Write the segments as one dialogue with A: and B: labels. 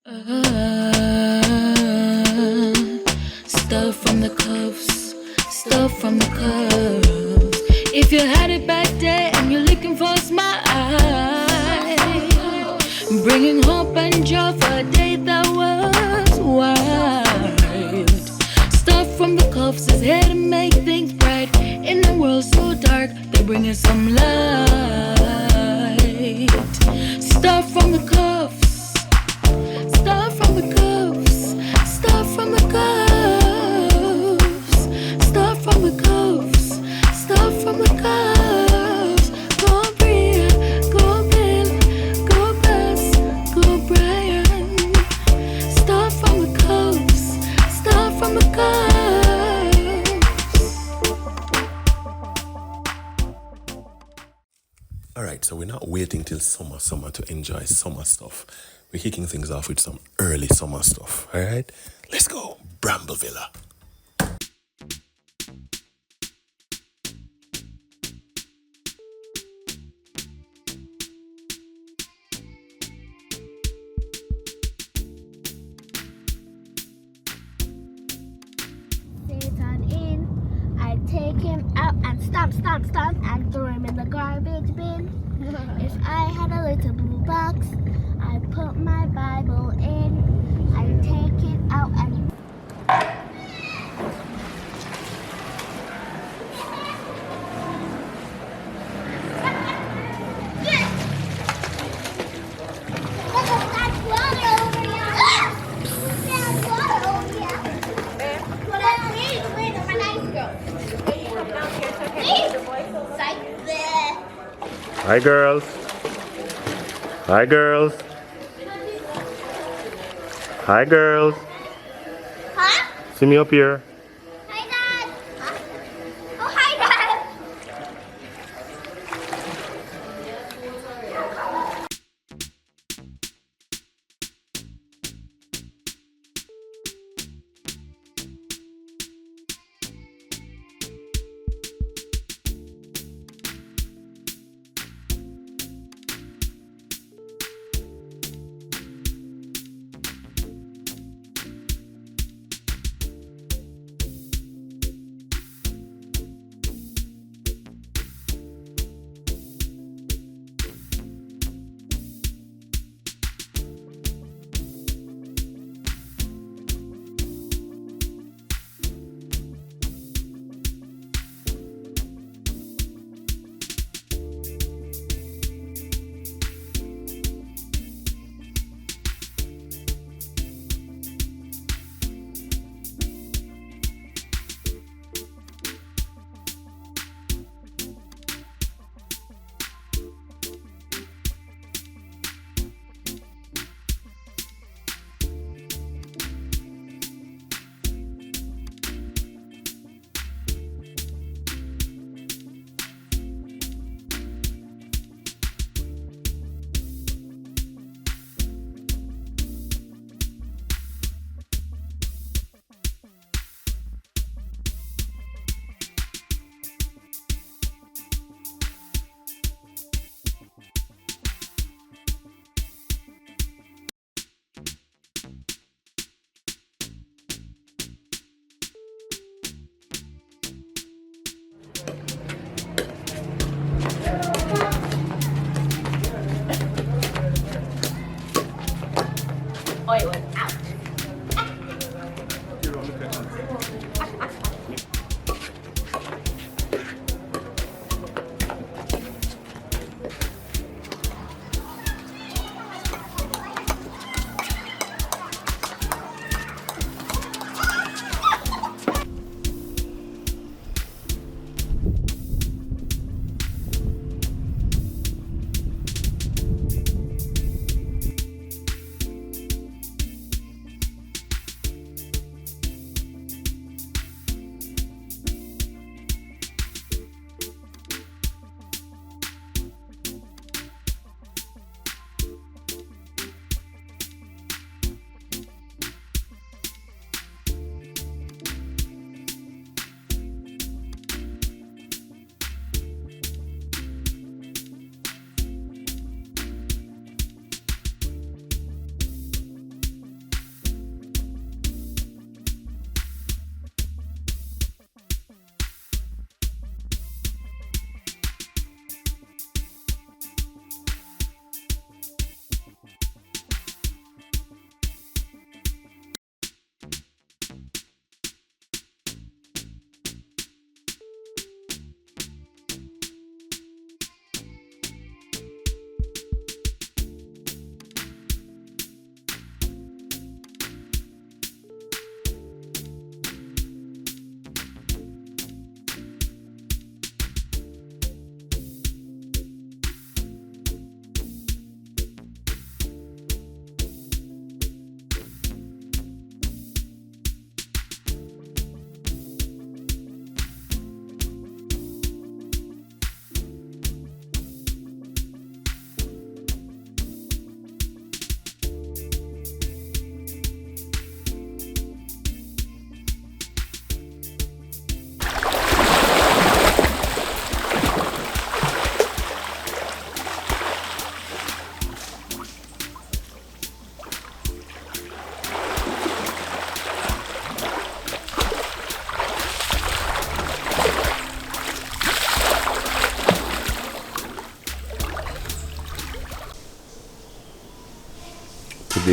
A: Stuff from the cuffs, stuff from the cuffs. If you had it back there and you're looking for a smile, bringing hope and joy for a day that was wild. Stuff from the cuffs is here to make things bright. In a world so dark, they're bringing some light. Stuff from the cuffs. Stuff from the cuffs, stuff from the cuffs, stuff from the cuffs, stuff from the cuffs. Go Bria, go Bill, go Bess, go Brian. Stuff from the cuffs, stuff from the cuffs.
B: Alright, so we're not waiting till summer to enjoy summer stuff. We're kicking things off with some early summer stuff. Alright? Let's go. Bramble Villa.
C: Satan in, I take him out and stomp and throw him in the garbage bin. If I had a little blue box, I put my Bible in. I take it out and
B: Hi, girls. Hi, girls. Hi, girls.
C: Huh?
B: See me up here.
C: Hi, Dad. Oh, hi, Dad. Oil it out.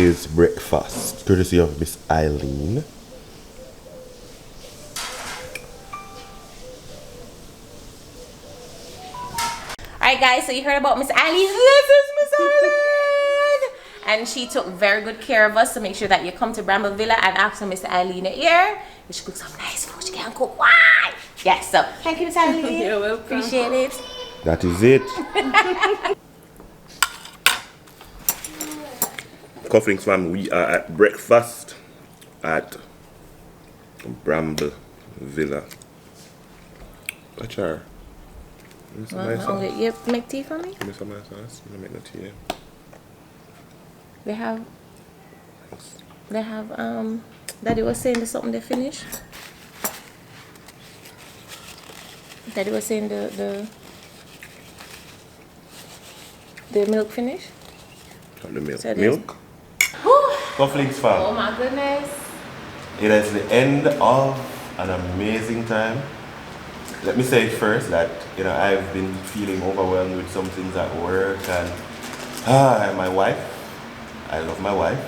B: today's breakfast, courtesy of Miss Eileen.
D: Alright guys, so you heard about Miss Eileen. This is Miss Eileen! And she took very good care of us, so make sure that you come to Bramble Villa and ask for Miss Eileen here. She cooks some nice food. She can cook. Why? Yes, so thank you, Miss Eileen.
A: You're welcome.
D: Appreciate it.
B: That is it. Cufflinks fam, we are at breakfast at Bramble Villa. Watch her.
D: You make tea for me?
B: Give me some nice sauce. I'm gonna make the tea.
D: They have Daddy was saying there's something they finished. Daddy was saying the milk finish.
B: The milk.
D: So
B: Milk? Cufflinks fam.
D: Oh my goodness.
B: It is the end of an amazing time. Let me say first that I've been feeling overwhelmed with some things at work, and my wife, I love my wife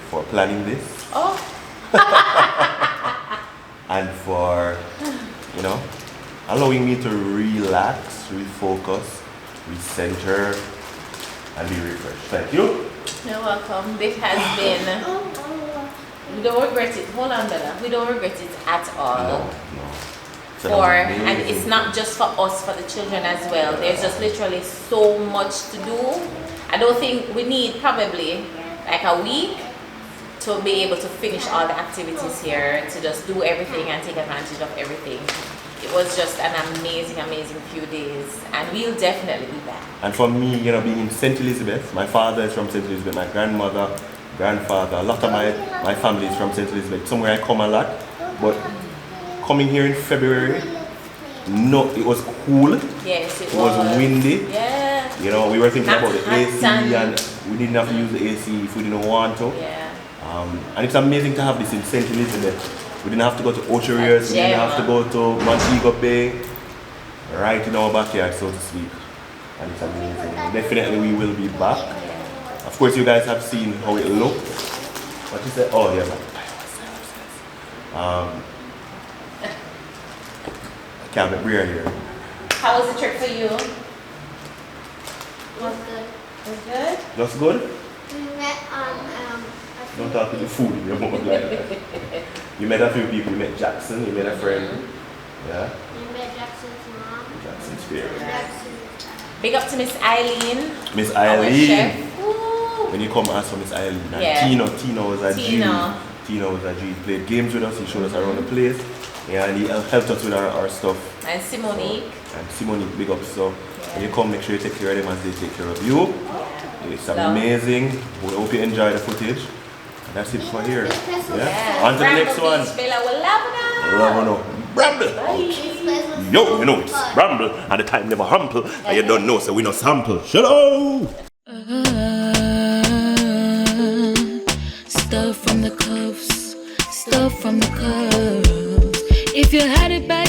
B: for planning this.
D: Oh.
B: And for allowing me to relax, refocus, recenter, and be refreshed. Thank you.
D: You're welcome. This has been. We don't regret it. Hold on, Bella. We don't regret it at all.
B: No.
D: And it's not just for us, for the children as well. There's just literally so much to do. I don't think we need probably like a week to be able to finish all the activities here, to just do everything and take advantage of everything. It was just an amazing few days, and we'll definitely be back.
B: And for me, being in St. Elizabeth, my father is from St. Elizabeth, my grandmother, grandfather, a lot of my family is from St. Elizabeth, somewhere I come a lot. But coming here in February, no, it was cool.
D: Yes, it
B: was windy.
D: Yeah.
B: We were thinking about the AC,
D: and
B: we didn't have to use the AC if we didn't want to.
D: Yeah.
B: And it's amazing to have this in St. Elizabeth. We didn't have to go to Ocherias, we didn't have to go to Montego Bay, right in our backyard, so to speak. And it's amazing. Definitely we will be back. Of course, you guys have seen how it looked. What you said? Oh, yeah. Can't be real here.
D: How was the trip for you?
C: Was good.
D: Was good?
B: Just good?
C: We met
B: Don't talk to the food in your mouth like that. You met a few people. You met Jackson, you met a friend. Yeah?
C: We met Jackson's mom.
B: Jackson's favorite.
D: Big up to Miss Eileen.
B: Miss
D: Our
B: Eileen.
D: chef.
B: When you come ask for Miss Eileen. And
D: Yeah.
B: Tino was a G. Tino was a G. He played games with us. He showed us around the place. Yeah, and he helped us with our stuff.
D: And Simonique.
B: And Simonique, big up. So when you come, make sure you take care of them as they take care of you. It's amazing. We hope you enjoy the footage. And that's it for here. Yeah. On to the next one. Bramble. Yo, it's Bramble, and the time never humble, and you don't know, so we no sample. Shalom.
A: Stuff from the cuffs, stuff from the cuffs. If you had it back